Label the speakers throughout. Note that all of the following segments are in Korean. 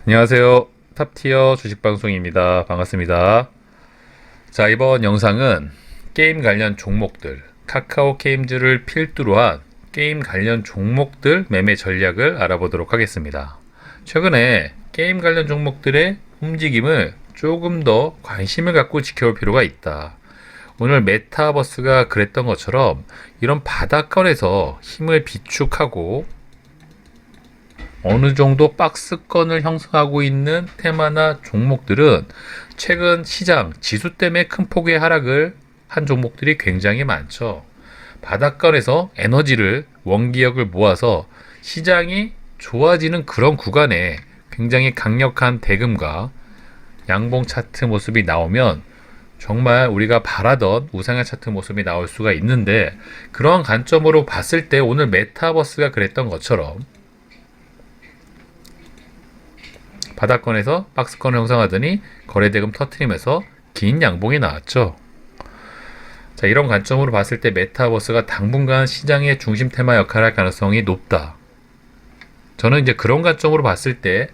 Speaker 1: 안녕하세요. 탑티어 주식방송입니다. 반갑습니다. 자, 이번 영상은 게임 관련 종목들, 카카오 게임즈를 필두로 한 게임 관련 종목들 매매 전략을 알아보도록 하겠습니다. 최근에 게임 관련 종목들의 움직임을 조금 더 관심을 갖고 지켜볼 필요가 있다. 오늘 메타버스가 그랬던 것처럼 이런 바닥권에서 힘을 비축하고 어느 정도 박스권을 형성하고 있는 테마나 종목들은 최근 시장 지수 때문에 큰 폭의 하락을 한 종목들이 굉장히 많죠. 바닥권에서 에너지를 원기력을 모아서 시장이 좋아지는 그런 구간에 굉장히 강력한 대금과 양봉 차트 모습이 나오면 정말 우리가 바라던 우상향 차트 모습이 나올 수가 있는데, 그런 관점으로 봤을 때 오늘 메타버스가 그랬던 것처럼 바닥권에서 박스권을 형성하더니 거래대금 터트리면서 긴 양봉이 나왔죠. 자, 이런 관점으로 봤을 때 메타버스가 당분간 시장의 중심 테마 역할을 할 가능성이 높다. 저는 이제 그런 관점으로 봤을 때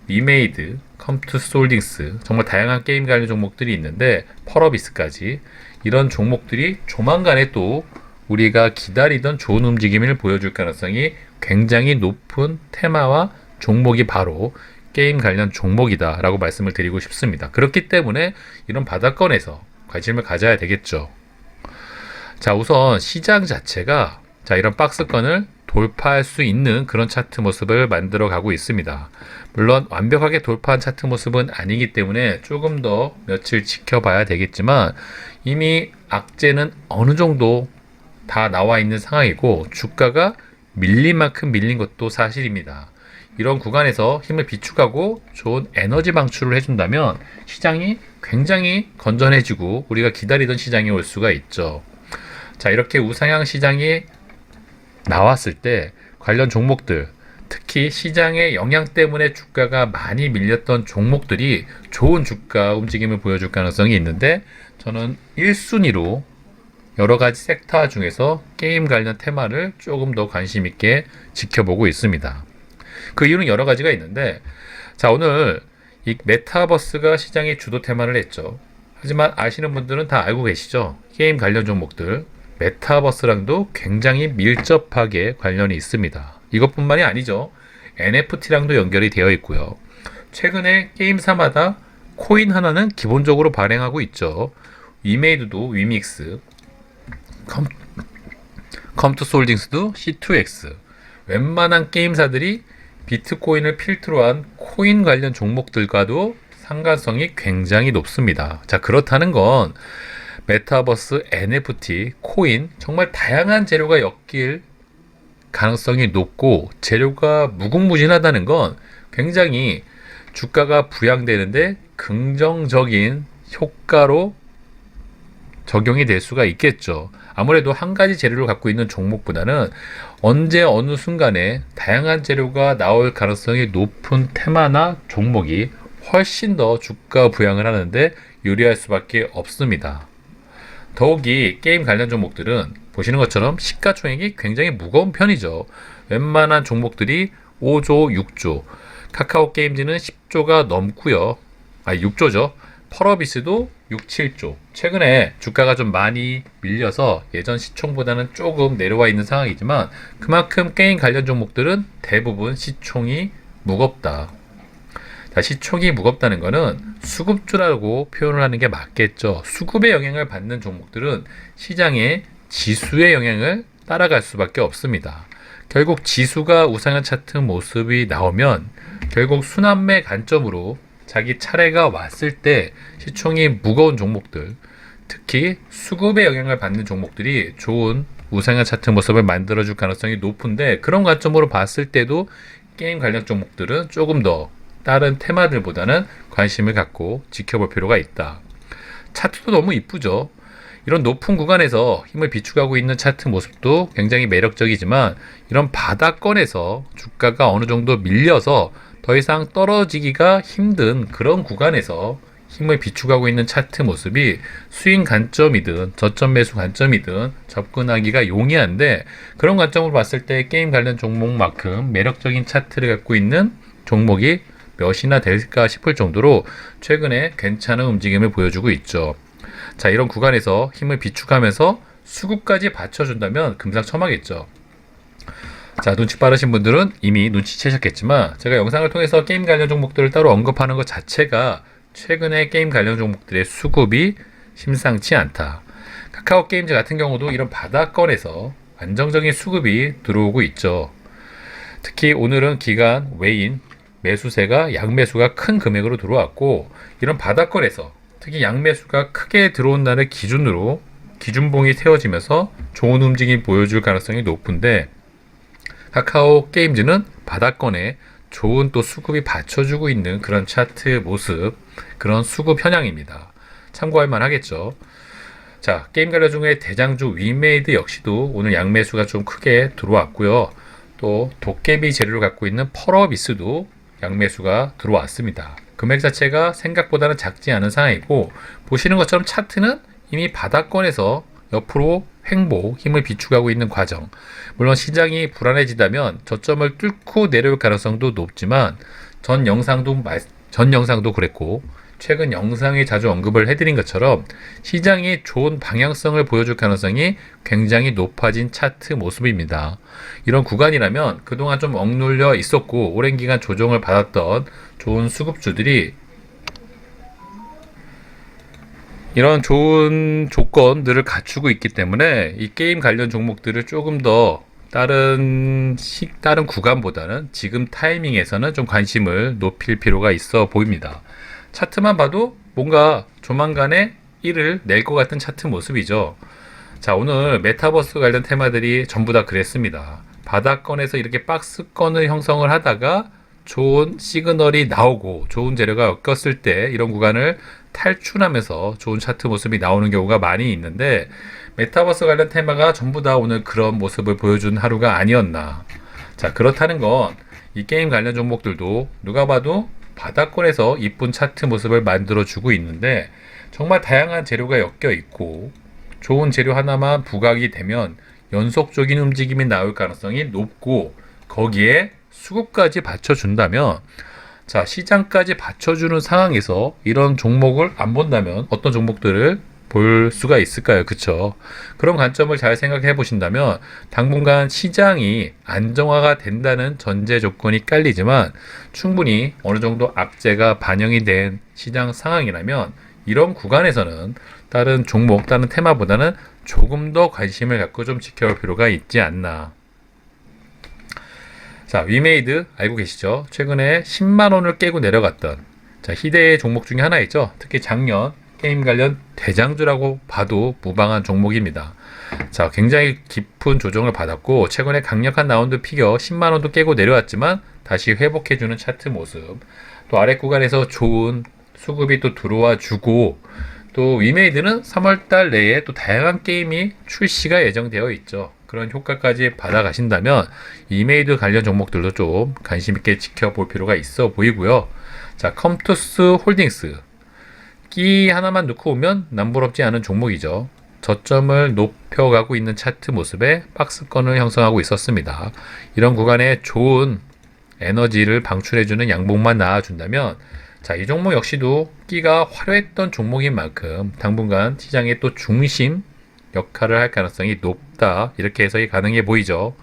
Speaker 1: 리메이드, 컴투스 홀딩스, 정말 다양한 게임 관련 종목들이 있는데 펄어비스까지 이런 종목들이 조만간에 또 우리가 기다리던 좋은 움직임을 보여줄 가능성이 굉장히 높은 테마와 종목이 바로 게임 관련 종목이다 라고 말씀을 드리고 싶습니다. 그렇기 때문에 이런 바닥권에서 관심을 가져야 되겠죠. 자, 우선 시장 자체가 이런 박스권을 돌파할 수 있는 그런 차트 모습을 만들어 가고 있습니다. 물론 완벽하게 돌파한 차트 모습은 아니기 때문에 조금 더 며칠 지켜봐야 되겠지만 이미 악재는 어느 정도 다 나와 있는 상황이고 주가가 밀린 만큼 밀린 것도 사실입니다. 이런 구간에서 힘을 비축하고 좋은 에너지 방출을 해준다면 시장이 굉장히 건전해지고 우리가 기다리던 시장이 올 수가 있죠. 자, 이렇게 우상향 시장이 나왔을 때 관련 종목들, 특히 시장의 영향 때문에 주가가 많이 밀렸던 종목들이 좋은 주가 움직임을 보여줄 가능성이 있는데, 저는 1순위로 여러 가지 섹터 중에서 게임 관련 테마를 조금 더 관심 있게 지켜보고 있습니다. 그 이유는 여러 가지가 있는데, 자, 오늘 이 메타버스가 시장의 주도 테마를 했죠. 하지만 아시는 분들은 다 알고 계시죠? 게임 관련 종목들 메타버스랑도 굉장히 밀접하게 관련이 있습니다. 이것뿐만이 아니죠. NFT랑도 연결이 되어 있고요. 최근에 게임사마다 코인 하나는 기본적으로 발행하고 있죠. 위메이드도 위믹스, 컴투스 홀딩스도 C2X, 웬만한 게임사들이 비트코인을 필두로 한 코인 관련 종목들과도 상관성이 굉장히 높습니다. 자, 그렇다는 건 메타버스, NFT, 코인 정말 다양한 재료가 엮일 가능성이 높고 재료가 무궁무진하다는 건 굉장히 주가가 부양되는데 긍정적인 효과로 적용이 될 수가 있겠죠. 아무래도 한 가지 재료를 갖고 있는 종목보다는 언제 어느 순간에 다양한 재료가 나올 가능성이 높은 테마나 종목이 훨씬 더 주가 부양을 하는데 유리할 수밖에 없습니다. 더욱이 게임 관련 종목들은 보시는 것처럼 시가총액이 굉장히 무거운 편이죠. 웬만한 종목들이 5조, 6조, 카카오 게임즈는 10조가 넘고요. 6조죠. 펄어비스도 6, 7조. 최근에 주가가 좀 많이 밀려서 예전 시총보다는 조금 내려와 있는 상황이지만 그만큼 게임 관련 종목들은 대부분 시총이 무겁다. 자, 시총이 무겁다는 것은 수급주라고 표현을 하는 게 맞겠죠. 수급의 영향을 받는 종목들은 시장의 지수의 영향을 따라갈 수밖에 없습니다. 결국 지수가 우상향 차트 모습이 나오면 결국 순환매 관점으로 자기 차례가 왔을 때 시총이 무거운 종목들, 특히 수급의 영향을 받는 종목들이 좋은 우상향 차트 모습을 만들어줄 가능성이 높은데, 그런 관점으로 봤을 때도 게임 관련 종목들은 조금 더 다른 테마들보다는 관심을 갖고 지켜볼 필요가 있다. 차트도 너무 이쁘죠. 이런 높은 구간에서 힘을 비축하고 있는 차트 모습도 굉장히 매력적이지만 이런 바닥권에서 주가가 어느 정도 밀려서 더 이상 떨어지기가 힘든 그런 구간에서 힘을 비축하고 있는 차트 모습이 스윙 관점이든 저점 매수 관점이든 접근하기가 용이한데, 그런 관점으로 봤을 때 게임 관련 종목만큼 매력적인 차트를 갖고 있는 종목이 몇이나 될까 싶을 정도로 최근에 괜찮은 움직임을 보여주고 있죠. 자, 이런 구간에서 힘을 비축하면서 수급까지 받쳐준다면 금상첨화겠죠. 자, 눈치 빠르신 분들은 이미 눈치채셨겠지만 제가 영상을 통해서 게임 관련 종목들을 따로 언급하는 것 자체가 최근에 게임 관련 종목들의 수급이 심상치 않다. 카카오 게임즈 같은 경우도 이런 바닥권에서 안정적인 수급이 들어오고 있죠. 특히 오늘은 기간 외인 매수세가 양매수가 큰 금액으로 들어왔고, 이런 바닥권에서 특히 양매수가 크게 들어온 날을 기준으로 기준봉이 세워지면서 좋은 움직임 보여줄 가능성이 높은데, 카카오 게임즈는 바닥권에 좋은 또 수급이 받쳐주고 있는 그런 차트 모습, 그런 수급 현황입니다. 참고할 만하겠죠. 자, 게임 관련 중에 대장주 위메이드 역시도 오늘 양매수가 좀 크게 들어왔고요. 또 도깨비 재료를 갖고 있는 펄어비스도 양매수가 들어왔습니다. 금액 자체가 생각보다는 작지 않은 상황이고, 보시는 것처럼 차트는 이미 바닥권에서 옆으로 횡보, 힘을 비축하고 있는 과정. 물론 시장이 불안해지다면 저점을 뚫고 내려올 가능성도 높지만 전 영상도 그랬고 최근 영상에 자주 언급을 해드린 것처럼 시장이 좋은 방향성을 보여줄 가능성이 굉장히 높아진 차트 모습입니다. 이런 구간이라면 그동안 좀 억눌려 있었고 오랜 기간 조정을 받았던 좋은 수급주들이 이런 좋은 조건들을 갖추고 있기 때문에 이 게임 관련 종목들을 조금 더 다른 구간보다는 지금 타이밍에서는 좀 관심을 높일 필요가 있어 보입니다. 차트만 봐도 뭔가 조만간에 1을 낼 것 같은 차트 모습이죠. 자, 오늘 메타버스 관련 테마들이 전부 다 그랬습니다. 바닥권에서 이렇게 박스권을 형성을 하다가 좋은 시그널이 나오고 좋은 재료가 엮였을 때 이런 구간을 탈출하면서 좋은 차트 모습이 나오는 경우가 많이 있는데, 메타버스 관련 테마가 전부 다 오늘 그런 모습을 보여준 하루가 아니었나. 자, 그렇다는 건 이 게임 관련 종목들도 누가 봐도 바닥권에서 이쁜 차트 모습을 만들어 주고 있는데, 정말 다양한 재료가 엮여 있고 좋은 재료 하나만 부각이 되면 연속적인 움직임이 나올 가능성이 높고, 거기에 수급까지 받쳐준다면, 자, 시장까지 받쳐주는 상황에서 이런 종목을 안 본다면 어떤 종목들을 볼 수가 있을까요? 그쵸? 그런 관점을 잘 생각해 보신다면 당분간 시장이 안정화가 된다는 전제 조건이 깔리지만 충분히 어느 정도 악재가 반영이 된 시장 상황이라면 이런 구간에서는 다른 종목, 다른 테마보다는 조금 더 관심을 갖고 좀 지켜볼 필요가 있지 않나. 자, 위메이드 알고 계시죠? 최근에 10만원을 깨고 내려갔던, 자, 희대의 종목 중에 하나이죠. 특히 작년 게임 관련 대장주라고 봐도 무방한 종목입니다. 자, 굉장히 깊은 조정을 받았고 최근에 강력한 라운드 피겨 10만원도 깨고 내려왔지만 다시 회복해주는 차트 모습, 또 아래 구간에서 좋은 수급이 또 들어와 주고, 또 위메이드는 3월달 내에 또 다양한 게임이 출시가 예정되어 있죠. 그런 효과까지 받아가신다면 위메이드 관련 종목들도 좀 관심 있게 지켜볼 필요가 있어 보이고요. 자, 컴투스 홀딩스 끼 하나만 넣고 오면 남부럽지 않은 종목이죠. 저점을 높여가고 있는 차트 모습에 박스권을 형성하고 있었습니다. 이런 구간에 좋은 에너지를 방출해주는 양봉만 나와준다면, 자, 이 종목 역시도 끼가 화려했던 종목인 만큼 당분간 시장의 또 중심 역할을 할 가능성이 높다, 이렇게 해석이 가능해 보이죠.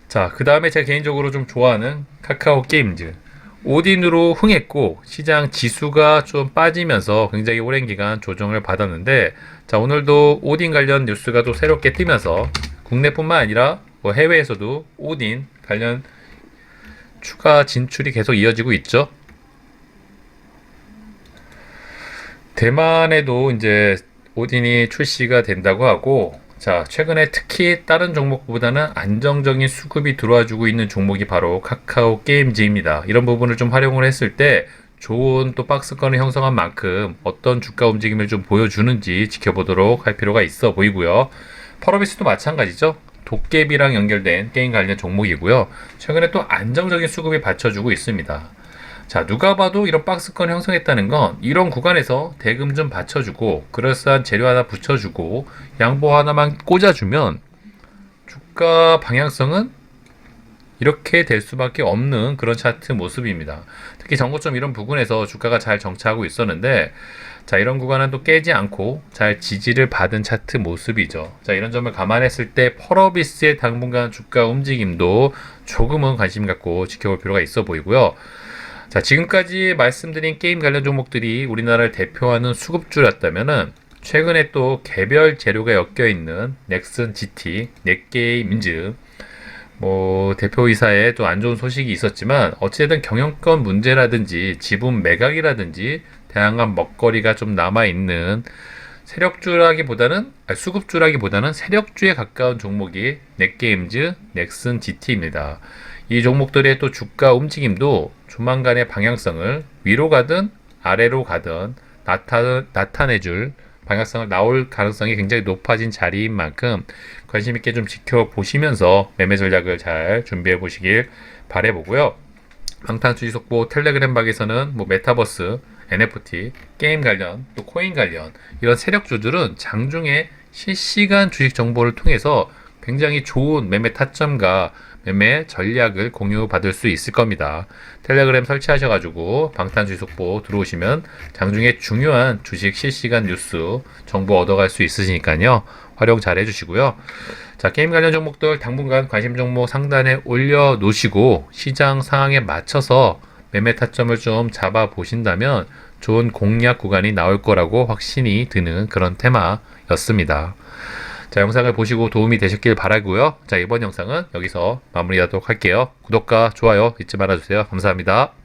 Speaker 1: 자, 그 다음에 제가 개인적으로 좀 좋아하는 카카오 게임즈, 오딘으로 흥했고 시장 지수가 좀 빠지면서 굉장히 오랜 기간 조정을 받았는데, 자, 오늘도 오딘 관련 뉴스가 또 새롭게 뜨면서 국내뿐만 아니라 뭐 해외에서도 오딘 관련 추가 진출이 계속 이어지고 있죠. 대만에도 이제 오딘이 출시가 된다고 하고, 자, 최근에 특히 다른 종목보다는 안정적인 수급이 들어와주고 있는 종목이 바로 카카오 게임즈입니다. 이런 부분을 좀 활용을 했을 때 좋은 또 박스권을 형성한 만큼 어떤 주가 움직임을 좀 보여주는지 지켜보도록 할 필요가 있어 보이고요. 펄어비스도 마찬가지죠. 도깨비랑 연결된 게임 관련 종목이고요. 최근에 또 안정적인 수급이 받쳐주고 있습니다. 자, 누가 봐도 이런 박스권 형성했다는 건 이런 구간에서 대금 좀 받쳐주고 그럴싸한 재료 하나 붙여주고 양보 하나만 꽂아주면 주가 방향성은 이렇게 될 수밖에 없는 그런 차트 모습입니다. 특히 정고점 이런 부분에서 주가가 잘 정착하고 있었는데, 자, 이런 구간은 또 깨지 않고 잘 지지를 받은 차트 모습이죠. 자, 이런 점을 감안했을 때 펄어비스의 당분간 주가 움직임도 조금은 관심 갖고 지켜볼 필요가 있어 보이고요. 자, 지금까지 말씀드린 게임 관련 종목들이 우리나라를 대표하는 수급주였다면은 최근에 또 개별 재료가 엮여 있는 넥슨 GT, 넷게임즈, 대표이사에 또 안 좋은 소식이 있었지만 어찌됐든 경영권 문제라든지 지분 매각이라든지 다양한 먹거리가 좀 남아있는 수급주라기보다는 세력주에 가까운 종목이 넷게임즈, 넥슨 GT입니다. 이 종목들의 또 주가 움직임도 조만간의 방향성을 위로 가든 아래로 가든 나타내줄 방향성을 나올 가능성이 굉장히 높아진 자리인 만큼 관심 있게 좀 지켜보시면서 매매 전략을 잘 준비해 보시길 바라보고요. 방탄주의 속보 텔레그램 박에서는 메타버스, NFT, 게임 관련, 또 코인 관련 이런 세력주들은 장중에 실시간 주식 정보를 통해서 굉장히 좋은 매매 타점과 매매 전략을 공유받을 수 있을 겁니다. 텔레그램 설치하셔가지고 방탄주의 속보 들어오시면 장중에 중요한 주식 실시간 뉴스 정보 얻어갈 수 있으시니까요. 활용 잘 해주시고요. 자, 게임 관련 종목들 당분간 관심 종목 상단에 올려 놓으시고 시장 상황에 맞춰서 매매 타점을 좀 잡아 보신다면 좋은 공략 구간이 나올 거라고 확신이 드는 그런 테마였습니다. 자, 영상을 보시고 도움이 되셨길 바라고요. 자, 이번 영상은 여기서 마무리하도록 할게요. 구독과 좋아요 잊지 말아주세요. 감사합니다.